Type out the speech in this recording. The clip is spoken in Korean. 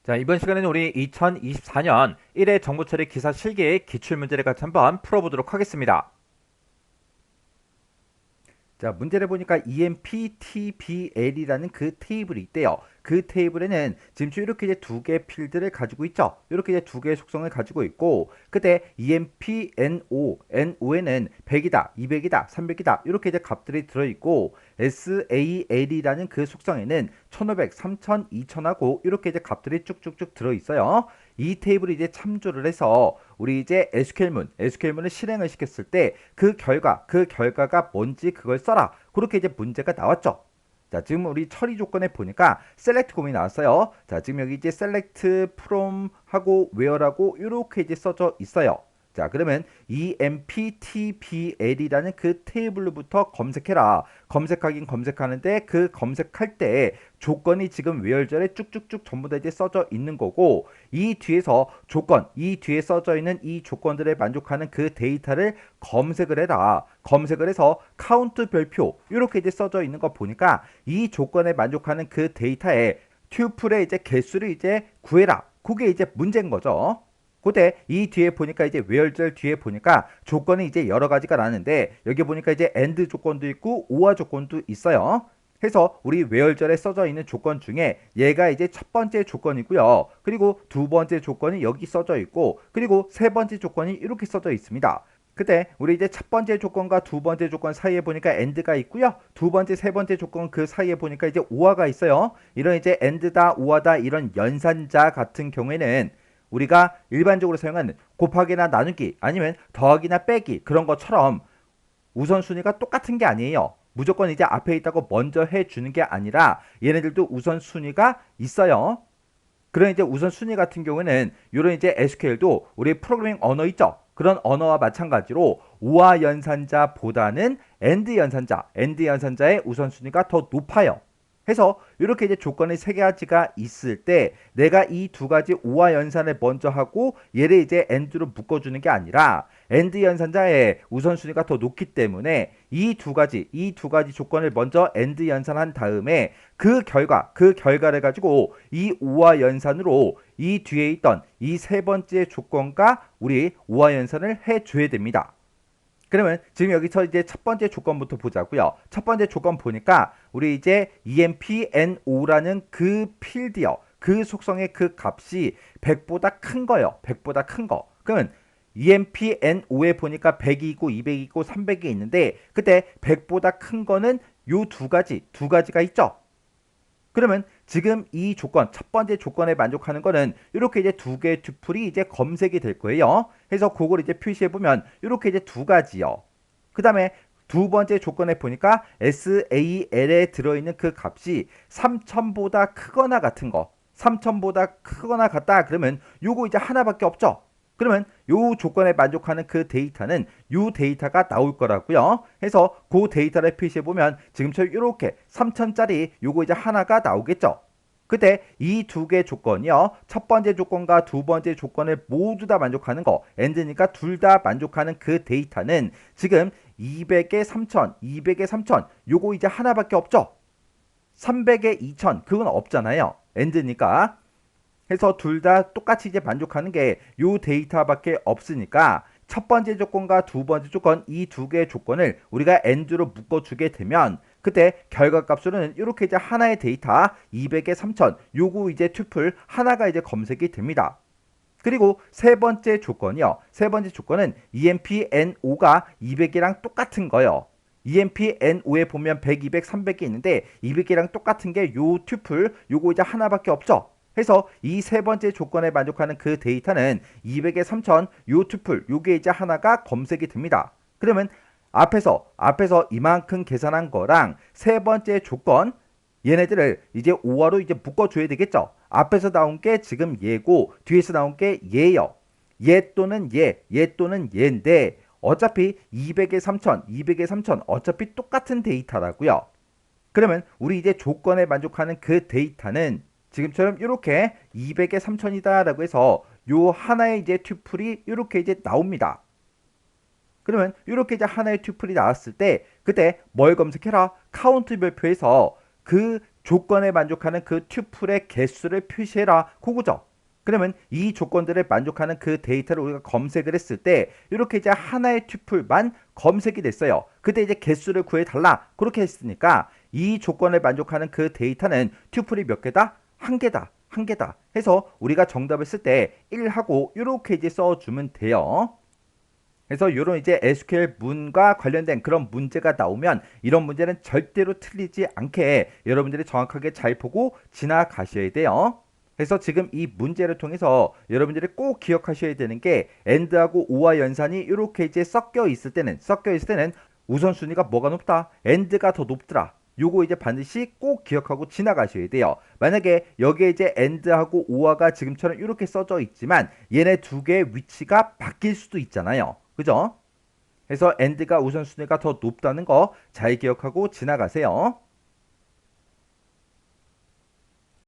자, 이번 시간에는 우리 2024년 1회 정보처리 기사 실기의 기출문제를 같이 한번 풀어보도록 하겠습니다. 자, 문제를 보니까 EMPTBL이라는 그 테이블이 있대요. 그 테이블에는 지금 이렇게 이제 두 개의 필드를 가지고 있죠. 이렇게 이제 두 개의 속성을 가지고 있고, 그때 EMPNO에는 100이다, 200이다, 300이다 이렇게 이제 값들이 들어있고, SAL이라는 그 속성에는 1500, 3000, 2000하고 이렇게 이제 값들이 쭉쭉쭉 들어있어요. 이 테이블을 이제 참조를 해서 우리 이제 SQL문을 실행을 시켰을 때 그 결과가 뭔지 그걸 써라. 그렇게 이제 문제가 나왔죠. 자, 지금 우리 처리 조건에 보니까 select 곰이 나왔어요. 자, 지금 여기 이제 select from 하고 where라고 이렇게 이제 써져 있어요. 자, 그러면 EMPTBL이라는 그 테이블로부터 검색해라. 검색하긴 검색하는데 그 검색할 때 조건이 지금 where절에 쭉쭉쭉 전부 다 이제 써져 있는 거고, 이 뒤에서 이 뒤에 써져 있는 이 조건들에 만족하는 그 데이터를 검색을 해라. 검색을 해서 카운트 별표 이렇게 이제 써져 있는 거 보니까 이 조건에 만족하는 그 데이터의 튜플의 이제 개수를 이제 구해라. 그게 이제 문제인 거죠. 그때 이 뒤에 보니까 이제 where절 뒤에 보니까 조건이 이제 여러 가지가 나는데, 여기 보니까 이제 and 조건도 있고 or 조건도 있어요. 해서 우리 where절에 써져 있는 조건 중에 얘가 이제 첫 번째 조건이고요. 그리고 두 번째 조건이 여기 써져 있고, 그리고 세 번째 조건이 이렇게 써져 있습니다. 그때 우리 이제 첫 번째 조건과 두 번째 조건 사이에 보니까 and가 있고요. 두 번째, 세 번째 조건 그 사이에 보니까 이제 or가 있어요. 이런 이제 and다, or다 이런 연산자 같은 경우에는 우리가 일반적으로 사용하는 곱하기나 나누기 아니면 더하기나 빼기 그런 것처럼 우선순위가 똑같은 게 아니에요. 무조건 이제 앞에 있다고 먼저 해주는 게 아니라 얘네들도 우선순위가 있어요. 그런 이제 우선순위 같은 경우에는 이런 이제 SQL도 우리 프로그래밍 언어 있죠. 그런 언어와 마찬가지로 오화 연산자보다는 엔드 연산자의 우선순위가 더 높아요. 해서 이렇게 이제 조건이 세 가지가 있을 때 내가 이 두 가지 오화 연산을 먼저 하고 얘를 이제 엔드로 묶어주는 게 아니라 엔드 연산자의 우선순위가 더 높기 때문에 이 두 가지 조건을 먼저 엔드 연산한 다음에 그 결과를 가지고 이 오화 연산으로 이 뒤에 있던 이 세 번째 조건과 우리 오화 연산을 해줘야 됩니다. 그러면 지금 여기서 이제 첫 번째 조건부터 보자고요. 첫 번째 조건 보니까 우리 이제 EMPNO라는 그 필드요. 그 속성의 그 값이 100보다 큰 거예요. 100보다 큰 거. 그러면 EMPNO에 보니까 100이 있고 200이 있고 300이 있는데, 그때 100보다 큰 거는 요 두 가지가 있죠. 그러면 지금 이 조건, 첫 번째 조건에 만족하는 거는 이렇게 이제 두 개의 튜플이 이제 검색이 될 거예요. 그래서 그걸 이제 표시해 보면 이렇게 이제 두 가지요. 그 다음에 두 번째 조건에 보니까 SAL에 들어있는 그 값이 3000보다 크거나 같은 거, 3000보다 크거나 같다 그러면 요거 이제 하나밖에 없죠. 그러면 요 조건에 만족하는 그 데이터는 요 데이터가 나올 거라고요. 해서 그 데이터를 표시해 보면 지금처럼 이렇게 3000짜리 요거 이제 하나가 나오겠죠. 그때 이 두 개 조건이요. 첫 번째 조건과 두 번째 조건을 모두 다 만족하는 거, and니까 둘 다 만족하는 그 데이터는 지금 200에 3000, 200에 3000 요거 이제 하나밖에 없죠. 300에 2000 그건 없잖아요. and니까. 해서 둘 다 똑같이 이제 만족하는 게 요 데이터밖에 없으니까 첫 번째 조건과 두 번째 조건 이 두 개의 조건을 우리가 and로 묶어주게 되면 그때 결과값으로는 이렇게 이제 하나의 데이터 200에 3000 요거 이제 튜플 하나가 이제 검색이 됩니다. 그리고 세 번째 조건이요. 세 번째 조건은 EMPNO가 200이랑 똑같은 거예요. EMPNO에 보면 100, 200, 300이 있는데 200이랑 똑같은 게 요 튜플 요거 이제 하나밖에 없죠. 해서 이 세 번째 조건에 만족하는 그 데이터는 200에 3000 요 튜플 요게 이제 하나가 검색이 됩니다. 그러면 앞에서 이만큼 계산한 거랑 세 번째 조건 얘네들을 이제 5화로 이제 묶어줘야 되겠죠. 앞에서 나온 게 지금 얘고 뒤에서 나온 게 얘요. 얘 또는 얘 또는 얘인데 어차피 200에 3000, 200에 3000 어차피 똑같은 데이터라고요. 그러면 우리 이제 조건에 만족하는 그 데이터는 지금처럼 이렇게 200에 3000이다 라고 해서 요 하나의 이제 튜플이 이렇게 이제 나옵니다. 그러면 이렇게 이제 하나의 튜플이 나왔을 때 그때 뭘 검색해라? 카운트 별표에서 그 조건에 만족하는 그 튜플의 개수를 표시해라. 그거죠. 그러면 이 조건들을 만족하는 그 데이터를 우리가 검색을 했을 때 이렇게 이제 하나의 튜플만 검색이 됐어요. 그때 이제 개수를 구해달라. 그렇게 했으니까 이 조건을 만족하는 그 데이터는 튜플이 몇 개다? 한 개다. 한 개다. 해서 우리가 정답을 쓸 때 1하고 이렇게 이제 써주면 돼요. 그래서 이런 이제 SQL 문과 관련된 그런 문제가 나오면 이런 문제는 절대로 틀리지 않게 여러분들이 정확하게 잘 보고 지나가셔야 돼요. 그래서 지금 이 문제를 통해서 여러분들이 꼭 기억하셔야 되는 게 AND하고 OR 연산이 이렇게 이제 섞여 있을 때는 우선순위가 뭐가 높다? AND가 더 높더라. 요거 이제 반드시 꼭 기억하고 지나가셔야 돼요. 만약에 여기에 이제 AND하고 OR가 지금처럼 이렇게 써져 있지만 얘네 두 개의 위치가 바뀔 수도 있잖아요. 그죠? 그래서 AND가 우선순위가 더 높다는 거 잘 기억하고 지나가세요.